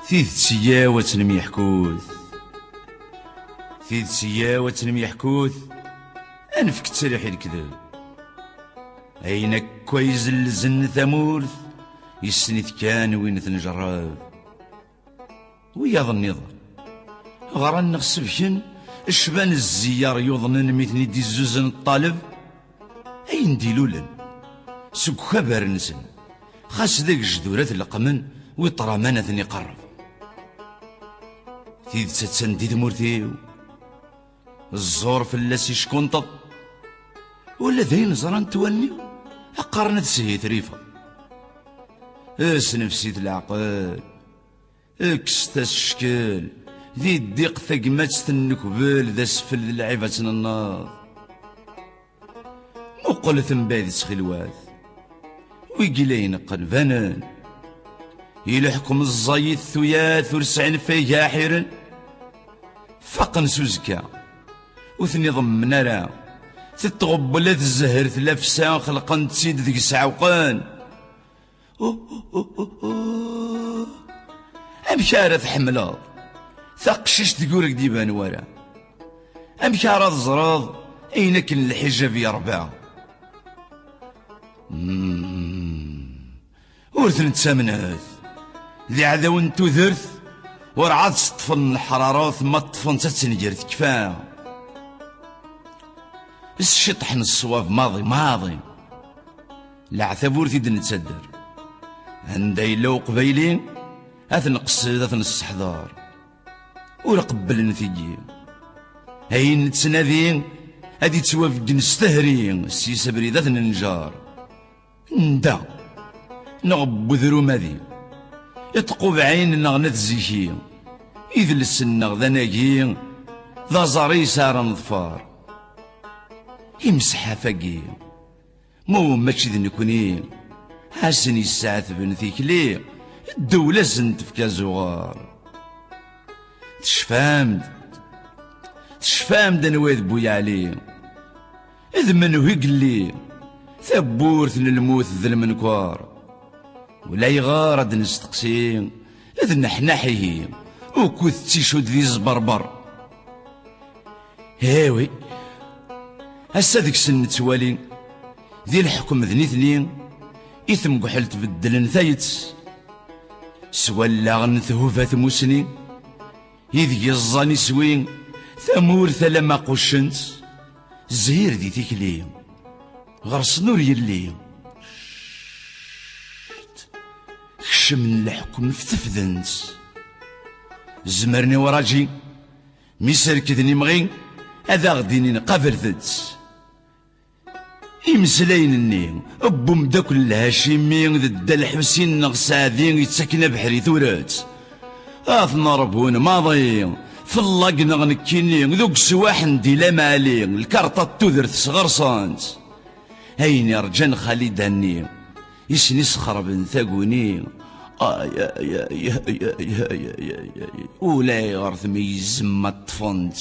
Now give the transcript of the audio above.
ثيث سياوة ميحكوث، ثيث سياوة ميحكوث، أنفك تسريحي الكذب. أينك كويز الزن ثمورث، يسنيث كان وين تنجرب. وياض النظر غران نغسبكن الشبان الزيار يوضنن ميثني دي الزوزن الطالب. أين ديلولن سوق خبر نسن خاص ذاك جذورات القمن وطرامانة يقرب. تيد تتسندي ثمورتيو الزور فلاسي شكونطط، ولا ذين زران توانيو أقارنة سهيت ريفا. نفسيت العقل اكس الشكل ذي الضيق ثقمات النكبل ذا سفل العيبة الناض. مقلة مبادي سخلواث ويقلين قنفانا يلحكم الزايد ثياث ورسعين فيها حيرن فقن سوزكا وثني ضمنا راه تتغبلات الزهر ثلافسان خلقن تسيد ذيك السعوقان. أمشارة تحملاض ثقشش تقولك ديبان ورا أمشارة الزراض أينك الحجة في أربعة. ورثن تسامنات ذي عذاون تثرث ورعاد سطفن الحرارات ما طفن تتنجر تكفاه. الشطحن الصواف ماضي العثابور تيد نتصدر عندي لو قبيلين اثن قصيد اثن السحضار ورقبل نثيجي هين نتسناذين هادي توافق نستهرين السيسة بريد اثن النجار ندا نغب ذرو ماذي يتقو بعين نغنت زيكي إذ السنغ ذا ناقي ذا زاري سار نظفار يمسح فاقي مو ماشي ذي نكوني حاسني الساعة بن ثيكلي الدولة زنت في كازوغار. تشفامد انا واد بويا علي اذ منو يقلي ثبورث للموت ذا المنكوار ولا يغار هاد نستقسي اذ نحنحيه وكوث تيشود ذي زبربر. هاوي هسا ذيك سن توالي ذي الحكم ذني ثنين إثم قحلت بدلن ثايتس سوالا ثهوفات موسني إذ يزاني سوين ثمور ثلما قشنت زهير ذي تيكلي غرس نور يلي خشم من الحكم فتفذنت زمرني وراجي ميسركذني مغين هذا غديني نقابل ذات يمسلاين النيم أبو مداك الهاشمي ذا الحسين نغسادين يتسكن بحري ثورات أثنا ربون ماضي في اللق نغنكيني ذوك سواحن دي لا مالي الكارطة تذر تسغرصانت هيني رجان خالد هني يسني سخرب ثاقوني يا ولا يغرث ميزم ما طفنت.